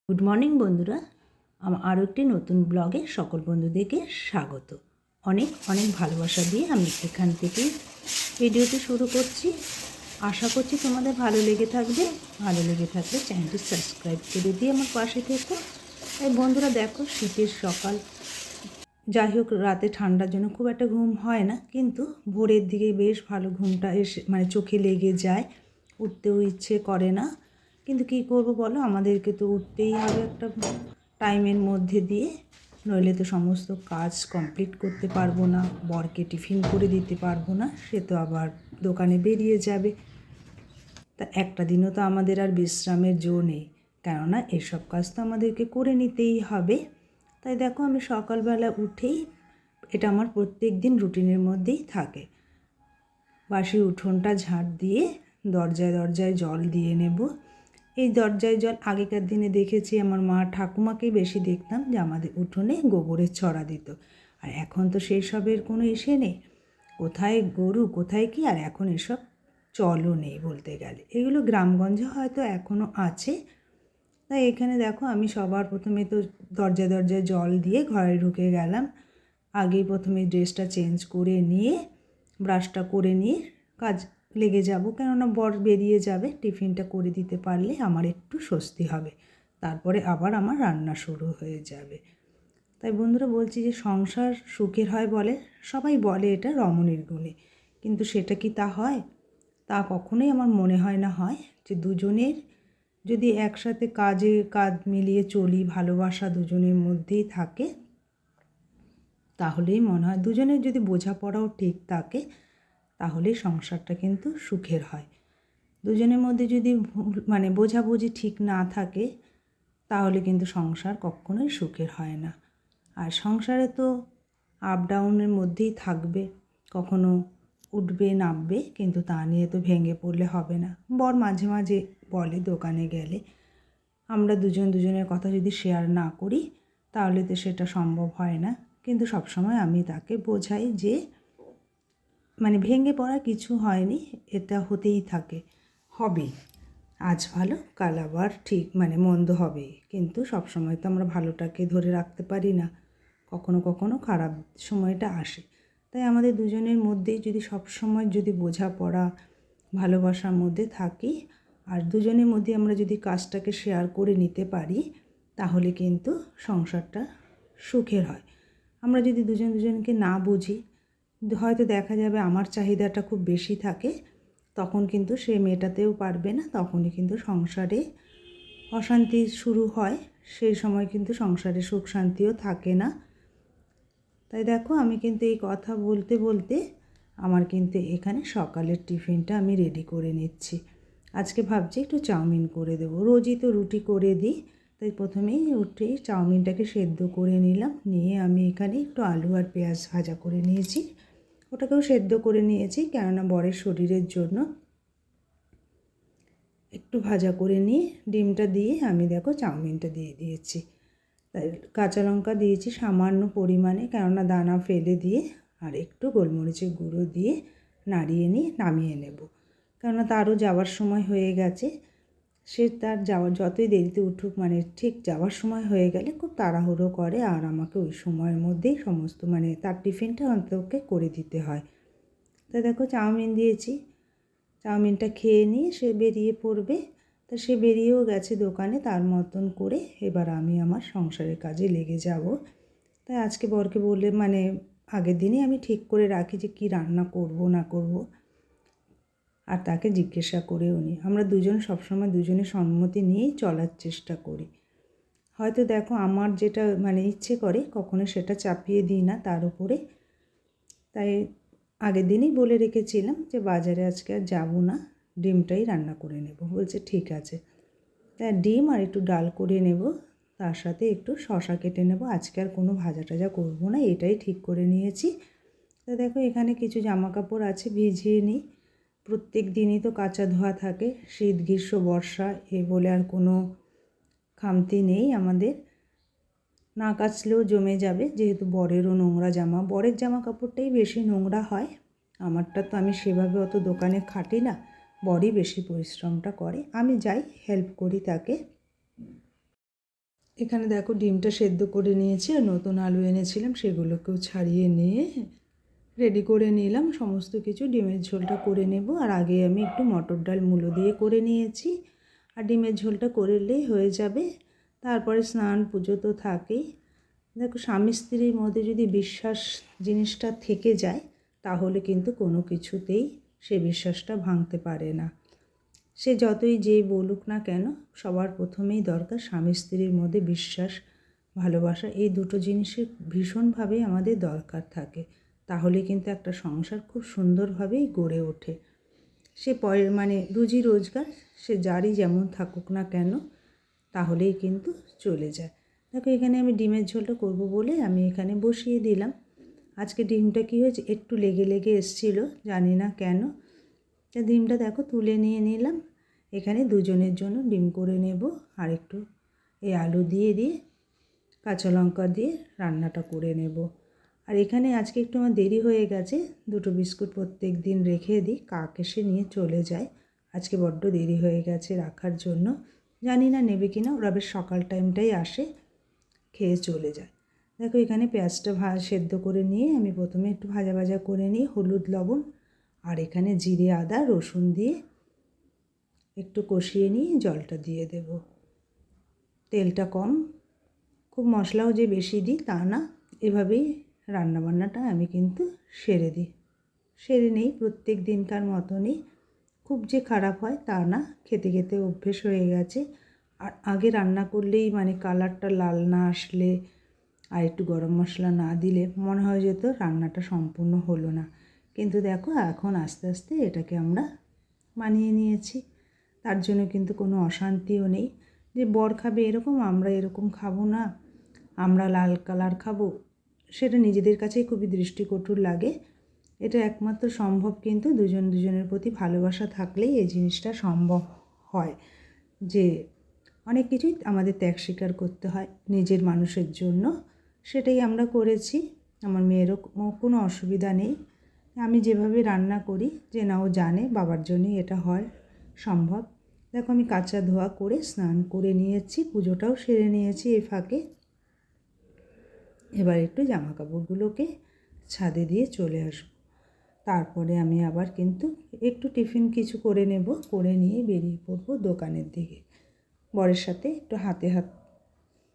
Good morning বন্ধুরা, আমার আরও একটি নতুন ব্লগে সকল বন্ধুদেরকে স্বাগত। অনেক অনেক ভালোবাসা দিয়ে আমি এখান থেকে ভিডিওটি শুরু করছি। আশা করছি তোমাদের ভালো লেগে থাকবে। ভালো লেগে থাকলে চ্যানেলটি সাবস্ক্রাইব করে দিয়ে আমার পাশে থেকো। তাই বন্ধুরা দেখো, শীতের সকাল, যাই হোক রাতে ঠান্ডার জন্য খুব একটা ঘুম হয় না, কিন্তু ভোরের দিকে বেশ ভালো ঘুমটা এসে চোখে লেগে যায়, উঠতেও ইচ্ছে করে না। কিন্তু কী করব বলো, আমাদেরকে তো উঠতেই হবে একটা টাইমের মধ্যে দিয়ে, নইলে তো সমস্ত কাজ কমপ্লিট করতে পারবো না, বরকে টিফিন করে দিতে পারবো না, সে তো আবার দোকানে বেরিয়ে যাবে। তা একটা দিনও তো আমাদের আর বিশ্রামের জো নেই, কেননা এসব কাজ তো আমাদেরকে করে নিতেই হবে। তাই দেখো, আমি সকালবেলা উঠেই, এটা আমার প্রত্যেক দিন রুটিনের মধ্যেই থাকে, বাসি উঠোনটা ঝাঁট দিয়ে দরজায় দরজায় জল দিয়ে নেব। এই দরজায় জল আগেকার দিনে দেখেছি আমার মা ঠাকুমাকেই বেশি দেখতাম যে আমাদের উঠোনে গোবরের ছড়া দিত, আর এখন তো সেই সবের কোনো ইসে নেই। কোথায় গরু কোথায় কি, আর এখন এসব চলও নেই বলতে গেলে। এগুলো গ্রামগঞ্জে হয়তো এখনও আছে। তাই এখানে দেখো, আমি সবার প্রথমে তো দরজায় দরজায় জল দিয়ে ঘরে ঢুকে গেলাম। আগেই প্রথমে ড্রেসটা চেঞ্জ করে নিয়ে, ব্রাশটা করে নিয়ে কাজ লেগে যাব, কেননা বর বেরিয়ে যাবে, টিফিনটা করে দিতে পারলে আমার একটু স্বস্তি হবে। তারপরে আবার আমার রান্না শুরু হয়ে যাবে। তাই বন্ধুরা বলছি যে সংসার সুখের হয় বলে, সবাই বলে এটা রমণীর গুণে, কিন্তু সেটা কি তা হয়? তা কখনোই আমার মনে হয় না হয়। যে দুজনের যদি একসাথে কাজে কাজ মিলিয়ে চলি, ভালোবাসা দুজনের মধ্যেই থাকে, তাহলেই মনে হয়, দুজনের যদি বোঝাপড়াও ঠিক থাকে, তাহলেই সংসারটা কিন্তু সুখের হয়। দুজনের মধ্যে যদি বোঝাবুঝি ঠিক না থাকে, তাহলে কিন্তু সংসার কখনোই সুখের হয় না। আর সংসারে তো আপ ডাউনের মধ্যেই থাকবে, কখনো উঠবে নামবে, কিন্তু তা নিয়ে তো ভেঙে পড়লে হবে না। বর মাঝে মাঝে বলে দোকানে গেলে, আমরা দুজন দুজনের কথা যদি শেয়ার না করি তাহলে তো সেটা সম্ভব হয় না। কিন্তু সবসময় আমি তাকে বোঝাই যে ভেঙে পড়া কিছু হয়নি, এটা হতেই থাকে, হবেই। আজ ভালো কাল আবার ঠিক মন্দ হবেই, কিন্তু সবসময় তো আমরা ভালোটাকে ধরে রাখতে পারি না, কখনো কখনো খারাপ সময়টা আসে। তাই আমাদের দুজনের মধ্যেই যদি সবসময় যদি বোঝাপড়া ভালোবাসার মধ্যে থাকি, আর দুজনের মধ্যে আমরা যদি কাজটাকে শেয়ার করে নিতে পারি, তাহলে কিন্তু সংসারটা সুখের হয়। আমরা যদি দুজন দুজনকে না বুঝি, হয়তো দেখা যাবে আমার চাহিদাটা খুব বেশি থাকে, তখন কিন্তু সে মেটাতেও পারবে না, তখনই কিন্তু সংসারে অশান্তি শুরু হয়। সেই সময় কিন্তু সংসারে সুখ শান্তিও থাকে না। তাই দেখো, আমি কিন্তু এই কথা বলতে বলতে আমার কিন্তু এখানে সকালের টিফিনটা আমি রেডি করে নিচ্ছি। আজকে ভাবছি একটু চাউমিন করে দেবো, রোজই তো রুটি করে দিই। তাই প্রথমেই উঠেই চাউমিনটাকে সেদ্ধ করে নিলাম, নিয়ে আমি এখানে একটু আলু আর পেঁয়াজ ভাজা করে নিয়েছি, ওটাকেও সেদ্ধ করে নিয়েছি, কেননা বরের শরীরের জন্য একটু ভাজা করে নিয়ে ডিমটা দিয়ে আমি দেখো চাউমিনটা দিয়ে দিয়েছি। তাই কাঁচা লঙ্কা দিয়েছি সামান্য পরিমাণে, কেননা দানা ফেলে দিয়ে, আর একটু গোলমরিচের গুঁড়ো দিয়ে নাড়িয়ে নিয়ে নামিয়ে নেব, কেননা তারও যাওয়ার সময় হয়ে গেছে। সে তার যাওয়ার যতই দেরিতে উঠুক, ঠিক যাওয়ার সময় হয়ে গেলে খুব তাড়াহুড়ো করে, আর আমাকে ওই সময়ের মধ্যেই সমস্ত তার টিফিনটা অন্তকে করে দিতে হয়। তাই দেখো চাউমিন দিয়েছি, চাউমিনটা খেয়ে নিয়ে সে বেরিয়ে পড়বে। তা সে বেরিয়েও গেছে দোকানে তার মতন করে। এবার আমি আমার সংসারের কাজে লেগে যাব। তাই আজকে বরকে বলে আগের দিনই আমি ঠিক করে রাখি যে কী রান্না করব না করব, আর তাকে জিজ্ঞাসা করেও নিই। আমরা দুজন সবসময় দুজনের সম্মতি নিয়েই চলার চেষ্টা করি। হয়তো দেখো, আমার যেটা ইচ্ছে করে কখনো সেটা চাপিয়ে দিই না তার উপরে। তাই আগের দিনই বলে রেখেছিলাম যে বাজারে আজকে আর যাবো না, ডিমটাই রান্না করে নেব। বলছে ঠিক আছে। তাই ডিম আর একটু ডাল করে নেব, তার সাথে একটু শসা কেটে নেব। আজকে আর কোনো ভাজা টাজা করবো না, এটাই ঠিক করে নিয়েছি। তা দেখো, এখানে কিছু জামা কাপড় আছে, ভিজিয়ে নিই। প্রত্যেক দিনই তো কাচা ধোয়া থাকে, শীত গ্রীষ্ম বর্ষা এ বলে আর কোনো খামতি নেই আমাদের। না কাচলেও জমে যাবে, যেহেতু বরেরও নোংরা জামা, বরের জামা কাপড়টাই বেশি নোংরা হয়। আমারটা তো আমি সেভাবে অত দোকানে খাটি না, বরই বেশি পরিশ্রমটা করে, আমি যাই হেল্প করি তাকে। এখানে দেখো ডিমটা সেদ্ধ করে নিয়েছি আর নতুন আলু এনেছিলাম সেগুলোকেও ছাড়িয়ে নিয়ে রেডি করে নিলাম সমস্ত কিছু। ডিমের ঝোলটা করে নেব। আর আগে আমি একটু মটর ডাল মূলো দিয়ে করে নিয়েছি। আর ডিমের ঝোলটা করলেই হয়ে যাবে। তারপরে স্নান পুজো তো থাকেই। দেখো স্বামী স্ত্রীর মধ্যে যদি বিশ্বাস জিনিসটা থেকে যায় তাহলে কিন্তু কোনো কিছুতেই সে বিশ্বাসটা ভাঙতে পারে না। সে যতই যেই বলুক না কেন, সবার প্রথমেই দরকার স্বামী স্ত্রীর মধ্যে বিশ্বাস, ভালোবাসা। এই দুটো জিনিসের ভীষণভাবেই আমাদের দরকার থাকে। তাহলে কিন্তু একটা সংসার খুব সুন্দরভাবেই গড়ে ওঠে। সে রুজি রোজগার সে যারই যেমন থাকুক না কেন, তাহলেই কিন্তু চলে যায়। দেখো এখানে আমি ডিমের ঝোলটা করব বলে আমি এখানে বসিয়ে দিলাম। আজকে ডিমটা কী হয়েছে, একটু লেগে লেগে এসেছিলো, জানি না কেন। তা ডিমটা দেখো তুলে নিয়ে নিলাম। এখানে দুজনের জন্য ডিম করে নেব। আর একটু এই আলু দিয়ে কাঁচা লঙ্কা দিয়ে রান্নাটা করে নেব। আর এখানে আজকে একটু আমার দেরি হয়ে গেছে। দুটো বিস্কুট প্রত্যেক দিন রেখে দিই, কাক এসে নিয়ে চলে যায়। আজকে বড্ড দেরি হয়ে গেছে রাখার জন্য। জানি না নেবে কি না, ওরা বেশ সকাল টাইমটাই আসে, খেয়ে চলে যায়। দেখো এখানে পেঁয়াজটা সেদ্ধ করে নিয়ে আমি প্রথমে একটু ভাজা ভাজা করে নিই, হলুদ লবণ আর এখানে জিরে আদা রসুন দিয়ে একটু কষিয়ে নিয়ে জলটা দিয়ে দেব। তেলটা কম, খুব মশলাও যে বেশি দিই তা না। এভাবেই রান্নাবান্নাটা আমি কিন্তু সেরে নেই প্রত্যেক দিনকার মতনই। খুব যে খারাপ হয় তা না, খেতে খেতে অভ্যেস হয়ে গেছে। আর আগে রান্না করলেই কালারটা লাল না আসলে আর একটু গরম মশলা না দিলে মনে হয় যেত রান্নাটা সম্পূর্ণ হলো না। কিন্তু দেখো এখন আস্তে আস্তে এটাকে আমরা মানিয়ে নিয়েছি। তার জন্য কিন্তু কোনো অশান্তিও নেই যে বর খাবে এরকম, আমরা এরকম খাবো না, আমরা লাল কালার খাবো। সেটা নিজেদের কাছেই খুবই দৃষ্টিকটু লাগে। এটা একমাত্র সম্ভব কিন্তু দুজনের প্রতি ভালোবাসা থাকলেই এই জিনিসটা সম্ভব হয়। যে অনেক কিছুই আমাদের ত্যাগ স্বীকার করতে হয় নিজের মানুষের জন্য। সেটাই আমরা করেছি। আমার মেয়েরও কোনো অসুবিধা নেই। আমি যেভাবে রান্না করি, যে না ও জানে বাবার জন্যই এটা হয় সম্ভব। দেখো আমি কাঁচা ধোয়া করে স্নান করে নিয়েছি, পুজোটাও সেরে নিয়েছি এই ফাঁকে। এবার একটু জামা কাপড়গুলোকে ছাদে দিয়ে চলে আসব। তারপরে আমি আবার কিন্তু একটু টিফিন কিছু করে নেব, করে নিয়ে বেরিয়ে পড়ব দোকানের দিকে। বরের সাথে একটু হাতে হাত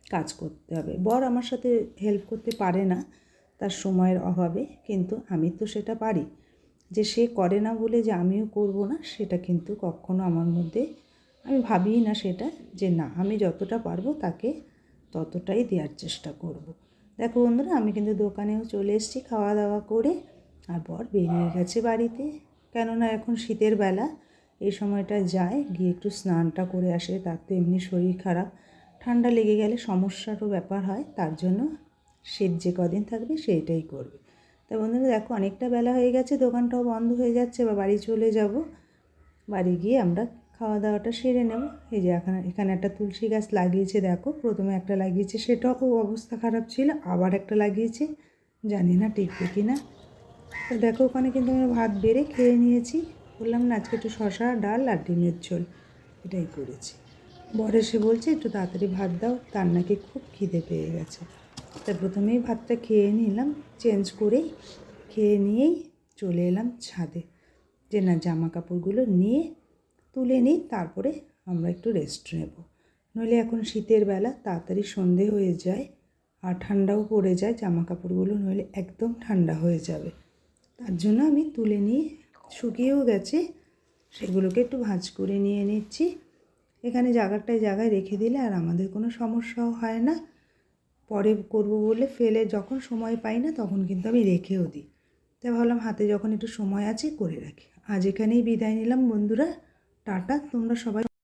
কাজ করতে হবে। বর আমার সাথে হেল্প করতে পারে না তার সময়ের অভাবে, কিন্তু আমি তো সেটা পারি। যে সে করে না বলে যে আমিও করব না, সেটা কিন্তু কখনো আমার মধ্যে আমি ভাবিই না সেটা, যে না আমি যতটা পারবো তাকে ততটাই দেওয়ার চেষ্টা করব। দেখো বন্ধুরা, আমি কিন্তু দোকানেও চলে এসেছি খাওয়া দাওয়া করে। আর বর বেরিয়ে গেছে বাড়িতে, কেননা এখন শীতের বেলা, এই সময়টা যায় গিয়ে একটু স্নানটা করে আসে। তার তো এমনি শরীর খারাপ, ঠান্ডা লেগে গেলে সমস্যারও ব্যাপার হয়। তার জন্য শীত যে কদিন থাকবে সেইটাই করবে। তা বন্ধুরা দেখো অনেকটা বেলা হয়ে গেছে, দোকানটাও বন্ধ হয়ে যাচ্ছে, বা বাড়ি চলে যাব। বাড়ি গিয়ে আমরা খাওয়া দাওয়াটা সেরে নেব। এই যে এখানে একটা তুলসী গাছ লাগিয়েছে, দেখো প্রথমে একটা লাগিয়েছে, সেটাও খুব অবস্থা খারাপ ছিল, আবার একটা লাগিয়েছে, জানি না টিকবে কি না। তো দেখো ওখানে কিন্তু আমরা ভাত বেড়ে খেয়ে নিয়েছি। বললাম না আজকে একটু শশা ডাল আর ডিমের ঝোল এটাই করেছি। বর এসে বলছে একটু তাড়াতাড়ি ভাত দাও, তার নাকি খুব খিদে পেয়ে গেছে। তাই প্রথমেই ভাতটা খেয়ে নিলাম, চেঞ্জ করেই খেয়ে নিয়েই চলে এলাম ছাদে, যে না জামা কাপড়গুলো নিয়ে তুলে নিই, তারপরে আমরা একটু রেস্ট নেব। নইলে এখন শীতের বেলা তাড়াতাড়ি সন্ধে হয়ে যায় আর ঠান্ডাও পড়ে যায়, জামা কাপড়গুলো নইলে একদম ঠান্ডা হয়ে যাবে। তার জন্য আমি তুলে নিয়ে, শুকিয়েও গেছে, সেগুলোকে একটু ভাঁজ করে নিয়ে নিচ্ছি। এখানে জায়গায় রেখে দিলে আর আমাদের কোনো সমস্যাও হয় না। পরে করব বলে ফেলে যখন সময় পাই না তখন কিন্তু আমি রেখেও দিই। তাই ভাবলাম হাতে যখন একটু সময় আছে করে রাখি। আজ এখানেই বিদায় নিলাম বন্ধুরা, টাটা। তোমরা সবাই